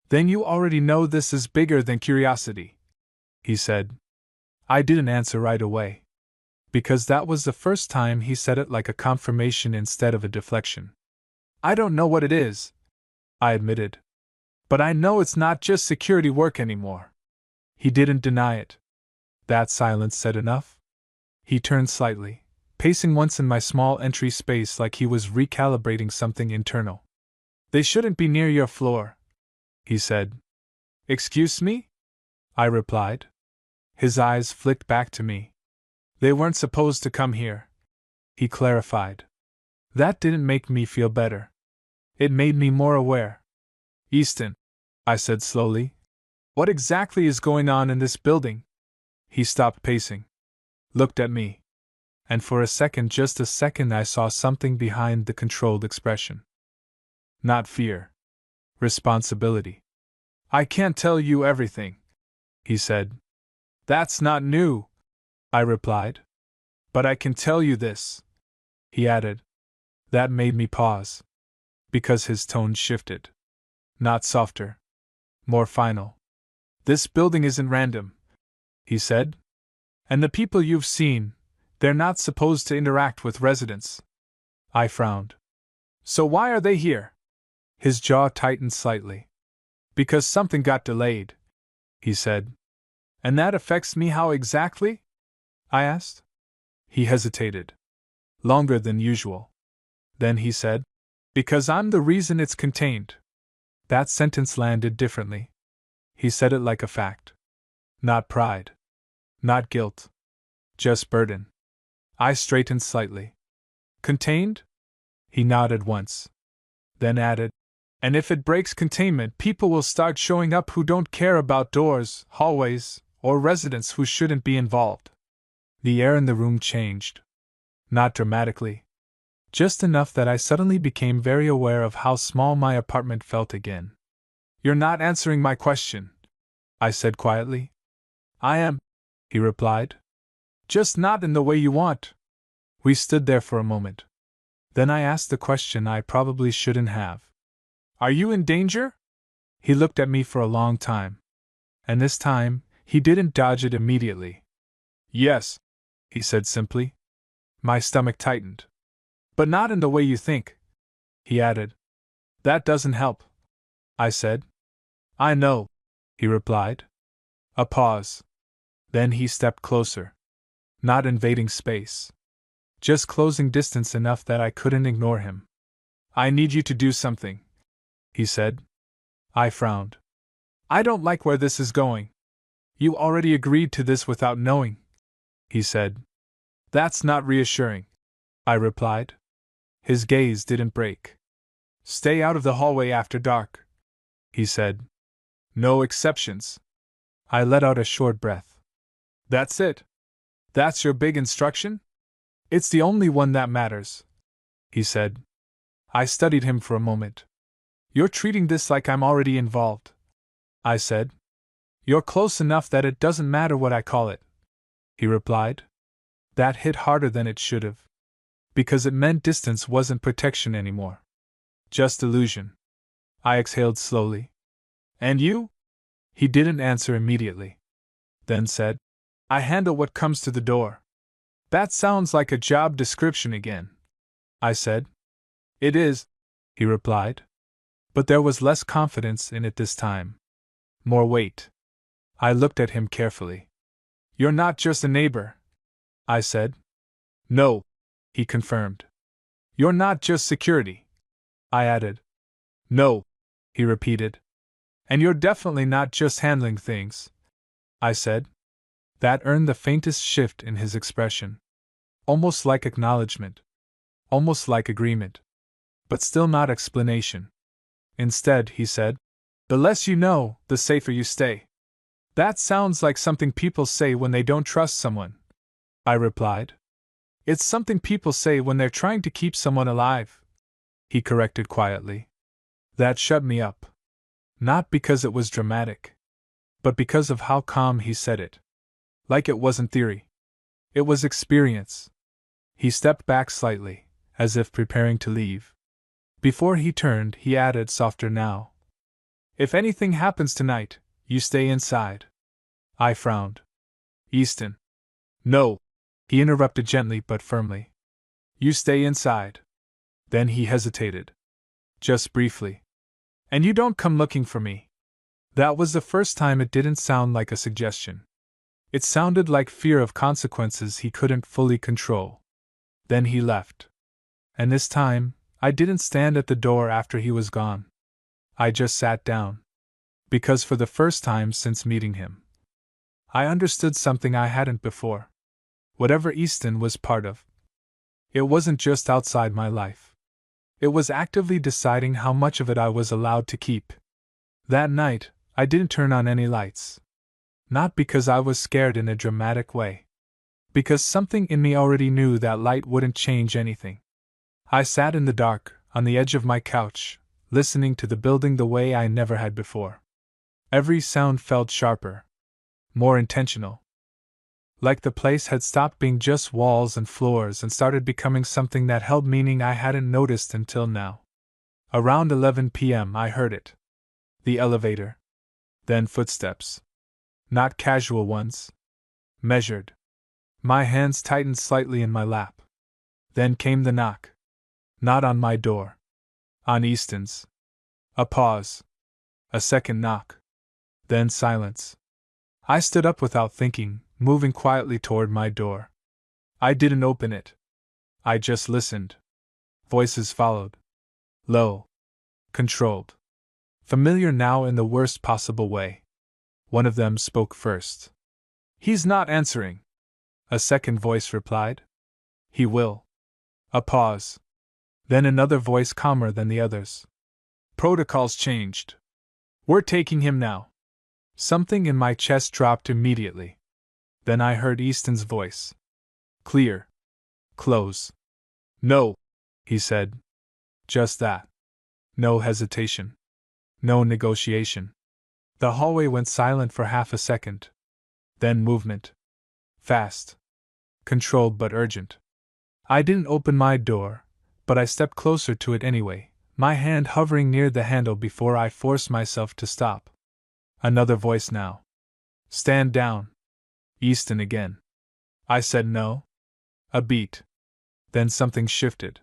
Then you already know this is bigger than curiosity, he said. I didn't answer right away. Because that was the first time he said it like a confirmation instead of a deflection. I don't know what it is, I admitted. But I know it's not just security work anymore. He didn't deny it. That silence said enough. He turned slightly, pacing once in my small entry space like he was recalibrating something internal. They shouldn't be near your floor, he said. Excuse me? I replied. His eyes flicked back to me. They weren't supposed to come here, he clarified. That didn't make me feel better. It made me more aware. Easton, I said slowly. What exactly is going on in this building? He stopped pacing. Looked at me. And for a second, just a second, I saw something behind the controlled expression. Not fear. Responsibility. I can't tell you everything, he said. That's not new, I replied. But I can tell you this, he added. That made me pause. Because his tone shifted. Not softer. More final. This building isn't random, he said. And the people you've seen, they're not supposed to interact with residents. I frowned. So why are they here? His jaw tightened slightly. Because something got delayed, he said. And that affects me how exactly? I asked. He hesitated. Longer than usual. Then he said, because I'm the reason it's contained. That sentence landed differently. He said it like a fact. Not pride. Not guilt. Just burden. I straightened slightly. Contained? He nodded once. Then added, and if it breaks containment, people will start showing up who don't care about doors, hallways, or residents who shouldn't be involved. The air in the room changed. Not dramatically. Just enough that I suddenly became very aware of how small my apartment felt again. You're not answering my question, I said quietly. I am, he replied. Just not in the way you want. We stood there for a moment. Then I asked the question I probably shouldn't have. Are you in danger? He looked at me for a long time. And this time, he didn't dodge it immediately. Yes, he said simply. My stomach tightened. But not in the way you think, he added. That doesn't help, I said. I know, he replied. A pause. Then he stepped closer. Not invading space. Just closing distance enough that I couldn't ignore him. I need you to do something, he said. I frowned. I don't like where this is going. You already agreed to this without knowing, he said. That's not reassuring, I replied. His gaze didn't break. Stay out of the hallway after dark, he said. No exceptions. I let out a short breath. That's it? That's your big instruction? It's the only one that matters, he said. I studied him for a moment. You're treating this like I'm already involved, I said. You're close enough that it doesn't matter what I call it, he replied. That hit harder than it should have. Because it meant distance wasn't protection anymore. Just illusion. I exhaled slowly. And you? He didn't answer immediately. Then said, I handle what comes to the door. That sounds like a job description again, I said. It is, he replied. But there was less confidence in it this time. More weight. I looked at him carefully. You're not just a neighbor, I said. No, he confirmed. You're not just security, I added. No, he repeated. And you're definitely not just handling things, I said. That earned the faintest shift in his expression. Almost like acknowledgement. Almost like agreement. But still not explanation. Instead, he said, the less you know, the safer you stay. That sounds like something people say when they don't trust someone, I replied. It's something people say when they're trying to keep someone alive, he corrected quietly. That shut me up. Not because it was dramatic, but because of how calm he said it. Like it wasn't theory. It was experience. He stepped back slightly, as if preparing to leave. Before he turned, he added softer now. If anything happens tonight, you stay inside. I frowned. Easton. No, he interrupted gently but firmly. You stay inside. Then he hesitated. Just briefly. And you don't come looking for me. That was the first time it didn't sound like a suggestion. It sounded like fear of consequences he couldn't fully control. Then he left. And this time, I didn't stand at the door after he was gone. I just sat down. Because for the first time since meeting him, I understood something I hadn't before. Whatever Easton was part of, it wasn't just outside my life. It was actively deciding how much of it I was allowed to keep. That night, I didn't turn on any lights. Not because I was scared in a dramatic way. Because something in me already knew that light wouldn't change anything. I sat in the dark, on the edge of my couch, listening to the building the way I never had before. Every sound felt sharper. More intentional. Like the place had stopped being just walls and floors and started becoming something that held meaning I hadn't noticed until now. Around 11 p.m. I heard it. The elevator. Then footsteps. Not casual ones. Measured. My hands tightened slightly in my lap. Then came the knock. Not on my door. On Easton's. A pause. A second knock. Then silence. I stood up without thinking, moving quietly toward my door. I didn't open it. I just listened. Voices followed. Low. Controlled. Familiar now in the worst possible way. One of them spoke first. "He's not answering," a second voice replied. "He will." A pause. Then another voice calmer than the others. "Protocol's changed. We're taking him now." Something in my chest dropped immediately. Then I heard Easton's voice. Clear. Close. "No," he said. Just that. No hesitation. No negotiation. The hallway went silent for half a second. Then movement. Fast. Controlled but urgent. I didn't open my door, but I stepped closer to it anyway, my hand hovering near the handle before I forced myself to stop. Another voice now. "Stand down." Easton again. I said no. A beat. Then something shifted.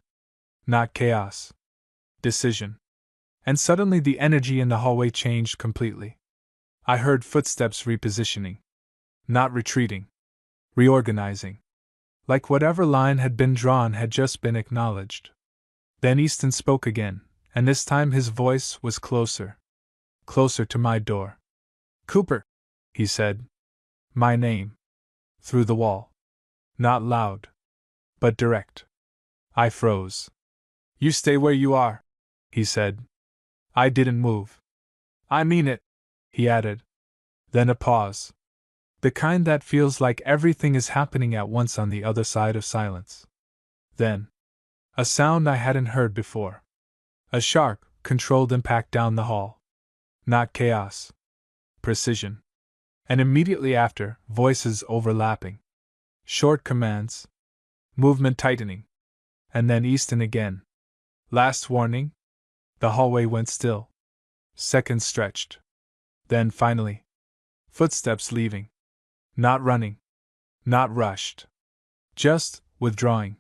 Not chaos. Decision. And suddenly the energy in the hallway changed completely. I heard footsteps repositioning. Not retreating. Reorganizing. Like whatever line had been drawn had just been acknowledged. Then Easton spoke again, and this time his voice was closer. Closer to my door. "Cooper," he said. My name. Through the wall. Not loud. But direct. I froze. "You stay where you are," he said. I didn't move. "I mean it," he added. Then a pause. The kind that feels like everything is happening at once on the other side of silence. Then, a sound I hadn't heard before. A sharp, controlled impact down the hall. Not chaos. Precision. And immediately after, voices overlapping. Short commands. Movement tightening. And then Easton again. "Last warning." The hallway went still. Seconds stretched. Then finally, footsteps leaving. Not running. Not rushed. Just withdrawing.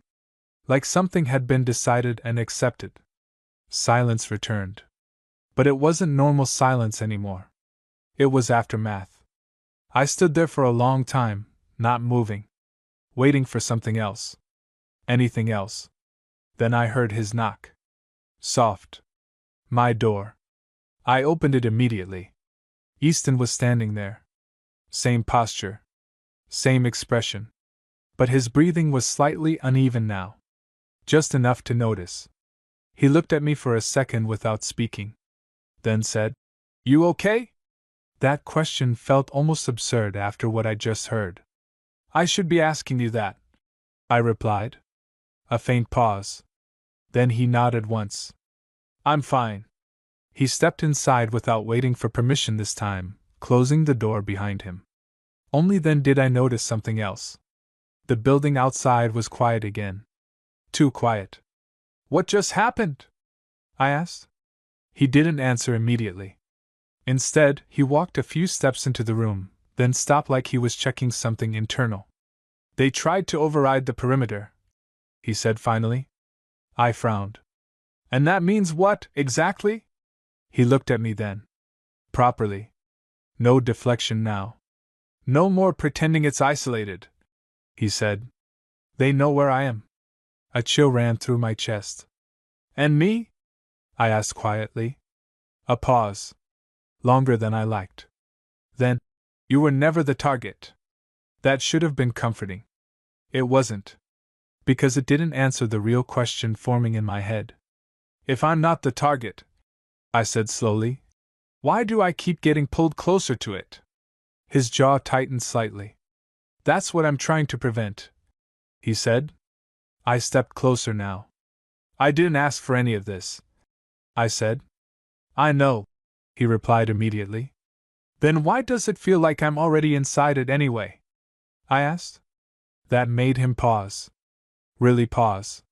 Like something had been decided and accepted. Silence returned. But it wasn't normal silence anymore. It was aftermath. I stood there for a long time, not moving. Waiting for something else. Anything else. Then I heard his knock. Soft. My door. I opened it immediately. Easton was standing there. Same posture. Same expression. But his breathing was slightly uneven now. Just enough to notice. He looked at me for a second without speaking. Then said, "You okay?" That question felt almost absurd after what I just heard. "I should be asking you that," I replied. A faint pause. Then he nodded once. "I'm fine." He stepped inside without waiting for permission this time, closing the door behind him. Only then did I notice something else. The building outside was quiet again. Too quiet. "What just happened?" I asked. He didn't answer immediately. Instead, he walked a few steps into the room, then stopped like he was checking something internal. "They tried to override the perimeter," he said finally. I frowned. And that means what, exactly? He looked at me then. Properly. No deflection now. No more pretending it's isolated, he said. They know where I am. A chill ran through my chest. And me? I asked quietly. A pause. Longer than I liked. Then, you were never the target. That should have been comforting. It wasn't. Because it didn't answer the real question forming in my head. If I'm not the target, I said slowly, why do I keep getting pulled closer to it? His jaw tightened slightly. That's what I'm trying to prevent, he said. I stepped closer now. I didn't ask for any of this, I said. I know, he replied immediately. Then why does it feel like I'm already inside it anyway? I asked. That made him pause. Really pause.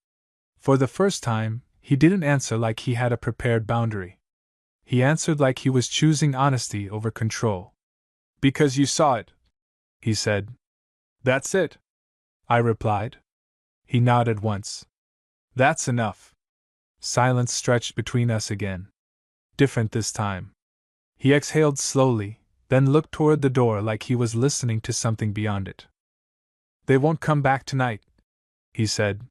For the first time, he didn't answer like he had a prepared boundary. He answered like he was choosing honesty over control. Because you saw it, he said. That's it, I replied. He nodded once. That's enough. Silence stretched between us again. Different this time. He exhaled slowly, then looked toward the door like he was listening to something beyond it. They won't come back tonight, he said.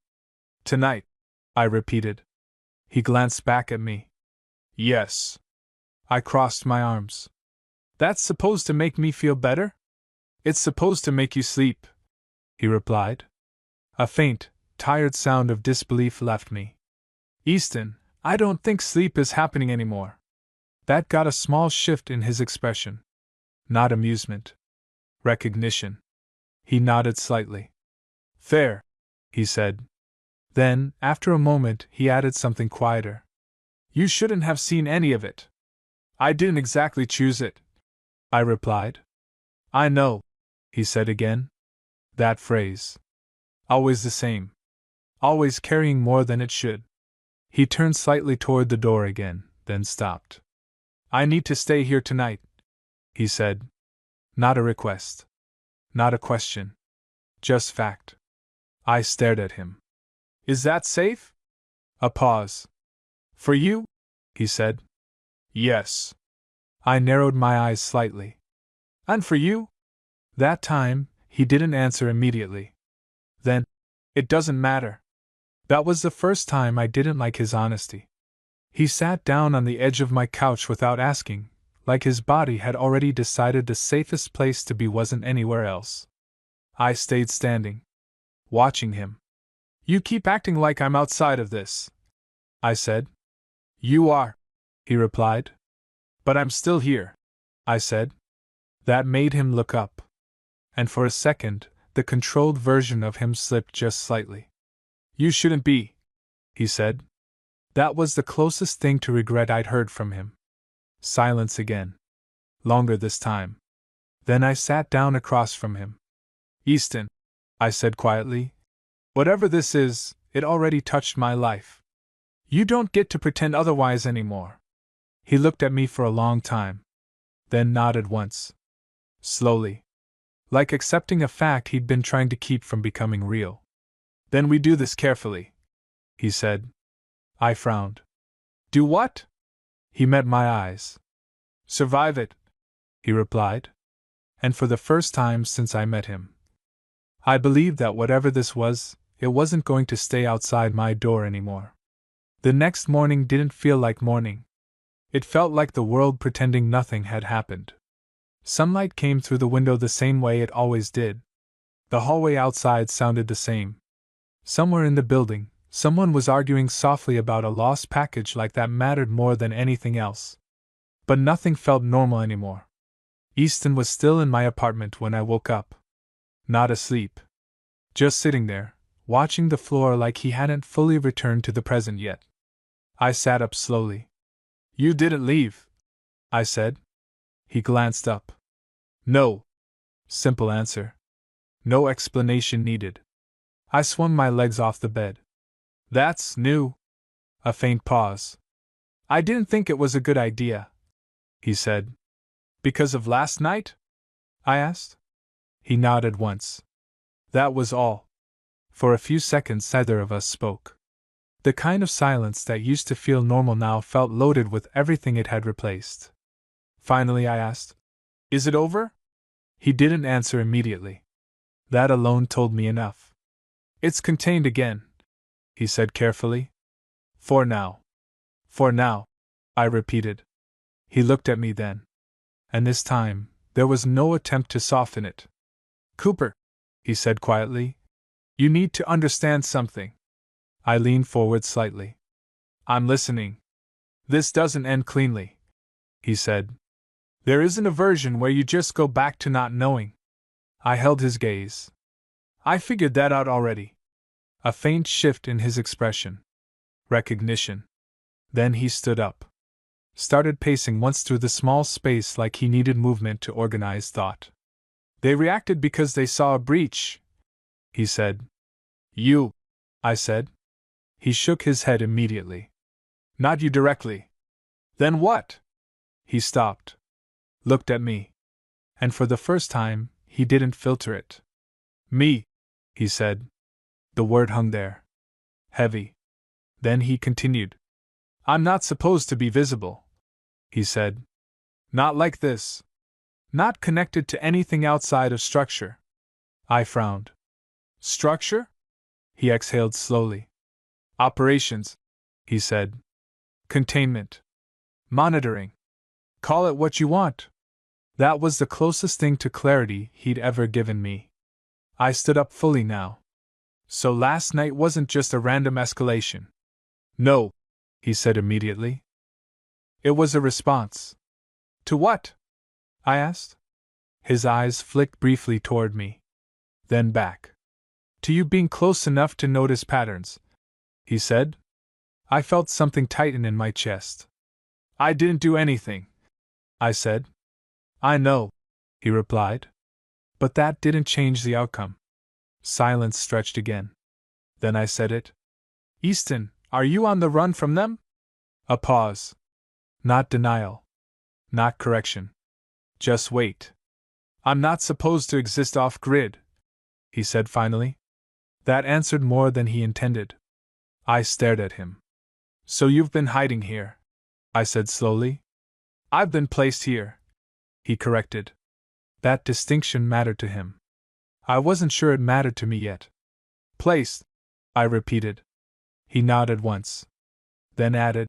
Tonight, I repeated. He glanced back at me. Yes. I crossed my arms. That's supposed to make me feel better? It's supposed to make you sleep, he replied. A faint, tired sound of disbelief left me. Easton, I don't think sleep is happening anymore. That got a small shift in his expression. Not amusement. Recognition. He nodded slightly. Fair, he said. Then, after a moment, he added something quieter. You shouldn't have seen any of it. I didn't exactly choose it, I replied. I know, he said again. That phrase. Always the same. Always carrying more than it should. He turned slightly toward the door again, then stopped. I need to stay here tonight, he said. Not a request. Not a question. Just fact. I stared at him. Is that safe? A pause. For you? He said. Yes. I narrowed my eyes slightly. And for you? That time, he didn't answer immediately. Then, it doesn't matter. That was the first time I didn't like his honesty. He sat down on the edge of my couch without asking, like his body had already decided the safest place to be wasn't anywhere else. I stayed standing, watching him. You keep acting like I'm outside of this, I said. You are, he replied. But I'm still here, I said. That made him look up. And for a second, the controlled version of him slipped just slightly. You shouldn't be, he said. That was the closest thing to regret I'd heard from him. Silence again. Longer this time. Then I sat down across from him. Easton, I said quietly. Whatever this is, it already touched my life. You don't get to pretend otherwise anymore. He looked at me for a long time. Then nodded once. Slowly. Like accepting a fact he'd been trying to keep from becoming real. Then we do this carefully, he said. I frowned. Do what? He met my eyes. Survive it, he replied. And for the first time since I met him, I believed that whatever this was, it wasn't going to stay outside my door anymore. The next morning didn't feel like morning. It felt like the world pretending nothing had happened. Sunlight came through the window the same way it always did. The hallway outside sounded the same. Somewhere in the building, someone was arguing softly about a lost package like that mattered more than anything else. But nothing felt normal anymore. Easton was still in my apartment when I woke up. Not asleep. Just sitting there, watching the floor like he hadn't fully returned to the present yet. I sat up slowly. You didn't leave, I said. He glanced up. No. Simple answer. No explanation needed. I swung my legs off the bed. That's new. A faint pause. I didn't think it was a good idea, he said. Because of last night? I asked. He nodded once. That was all. For a few seconds neither of us spoke. The kind of silence that used to feel normal now felt loaded with everything it had replaced. Finally, I asked, "Is it over?" He didn't answer immediately. That alone told me enough. "It's contained again," he said carefully. "For now." "For now," I repeated. He looked at me then. And this time, there was no attempt to soften it. "Cooper," he said quietly, "you need to understand something." I leaned forward slightly. "I'm listening." "This doesn't end cleanly," he said. "There isn't a version where you just go back to not knowing." I held his gaze. "I figured that out already." A faint shift in his expression. Recognition. Then he stood up. Started pacing once through the small space like he needed movement to organize thought. "They reacted because they saw a breach," he said. "You," I said. He shook his head immediately. "Not you directly." "Then what?" He stopped. Looked at me. And for the first time, he didn't filter it. "Me," he said. The word hung there. Heavy. Then he continued. "I'm not supposed to be visible," he said. "Not like this. Not connected to anything outside of structure." I frowned. "Structure?" He exhaled slowly. "Operations," he said. "Containment. Monitoring. Call it what you want." That was the closest thing to clarity he'd ever given me. I stood up fully now. "So last night wasn't just a random escalation?" "No," he said immediately. "It was a response." "To what?" I asked. His eyes flicked briefly toward me. Then back. "To you being close enough to notice patterns," he said. I felt something tighten in my chest. "I didn't do anything," I said. "I know," he replied. But that didn't change the outcome. Silence stretched again. Then I said it. "Easton, are you on the run from them?" A pause. Not denial. Not correction. Just wait. "I'm not supposed to exist off-grid," he said finally. That answered more than he intended. I stared at him. "So you've been hiding here," I said slowly. "I've been placed here," he corrected. That distinction mattered to him. I wasn't sure it mattered to me yet. "Placed," I repeated. He nodded once. Then added,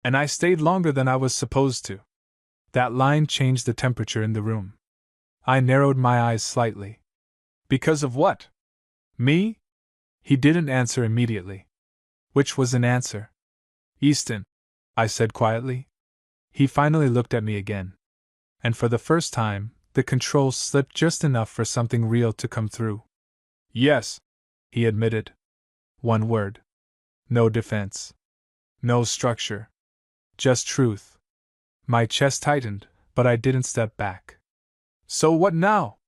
"And I stayed longer than I was supposed to." That line changed the temperature in the room. I narrowed my eyes slightly. "Because of what?" "Me?" He didn't answer immediately. Which was an answer. "Easton," I said quietly. He finally looked at me again. And for the first time, the controls slipped just enough for something real to come through. "Yes," he admitted. One word. No defense. No structure. Just truth. My chest tightened, but I didn't step back. "So what now?"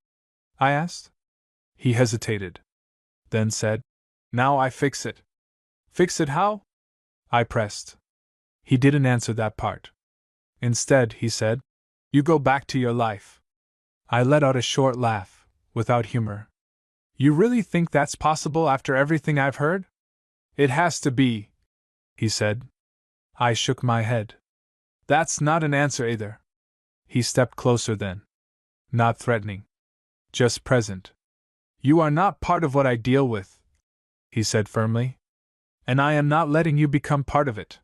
I asked. He hesitated. Then said, "Now I fix it." "Fix it how?" I pressed. He didn't answer that part. Instead, he said, "You go back to your life." I let out a short laugh, without humor. "You really think that's possible after everything I've heard?" "It has to be," he said. I shook my head. "That's not an answer either." He stepped closer then. Not threatening. Just present. "You are not part of what I deal with," he said firmly. "And I am not letting you become part of it."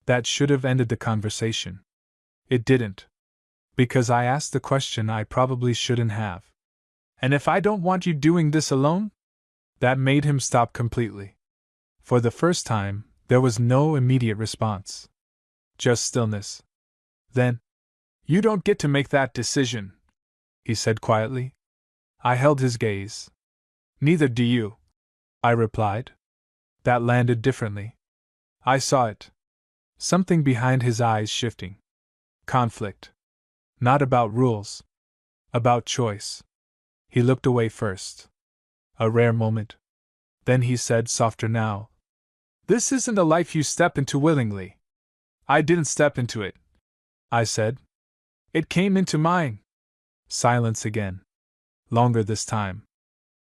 That should have ended the conversation. It didn't. Because I asked the question I probably shouldn't have. "And if I don't want you doing this alone?" That made him stop completely. For the first time, there was no immediate response. Just stillness. Then, "You don't get to make that decision," he said quietly. I held his gaze. "Neither do you," I replied. That landed differently. I saw it. Something behind his eyes shifting. Conflict. Not about rules. About choice. He looked away first. A rare moment. Then he said softer now, "This isn't a life you step into willingly." "I didn't step into it," I said. "It came into mine." Silence again. Longer this time.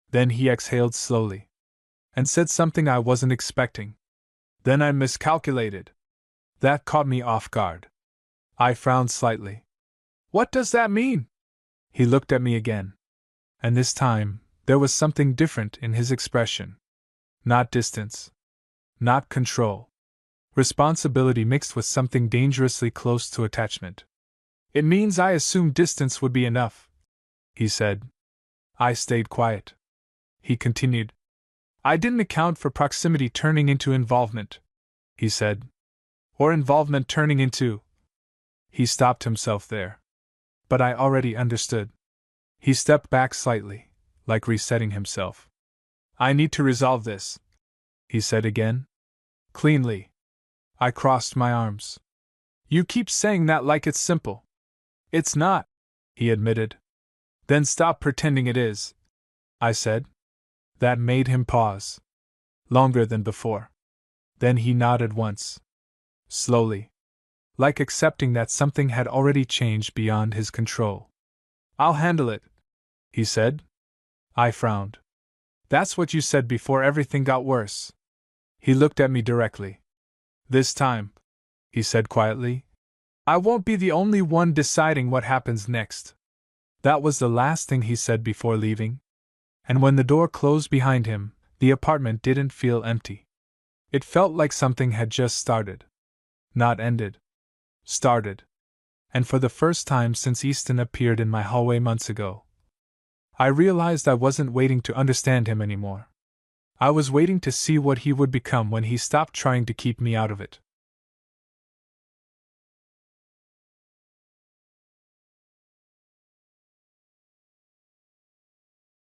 Then he exhaled slowly. And said something I wasn't expecting. Then I miscalculated. That caught me off guard. I frowned slightly. What does that mean? He looked at me again. And this time, there was something different in his expression. Not distance. Not control. Responsibility mixed with something dangerously close to attachment. It means I assumed distance would be enough, he said. I stayed quiet. He continued. I didn't account for proximity turning into involvement, he said. Or involvement turning into. He stopped himself there. But I already understood. He stepped back slightly, like resetting himself. I need to resolve this, he said again. Cleanly. I crossed my arms. You keep saying that like it's simple. It's not, he admitted. Then stop pretending it is, I said. That made him pause. Longer than before. Then he nodded once. Slowly. Like accepting that something had already changed beyond his control. I'll handle it, he said. I frowned. That's what you said before everything got worse. He looked at me directly. This time, he said quietly, I won't be the only one deciding what happens next. That was the last thing he said before leaving. And when the door closed behind him, the apartment didn't feel empty. It felt like something had just started. Not ended. Started. And for the first time since Easton appeared in my hallway months ago, I realized I wasn't waiting to understand him anymore. I was waiting to see what he would become when he stopped trying to keep me out of it.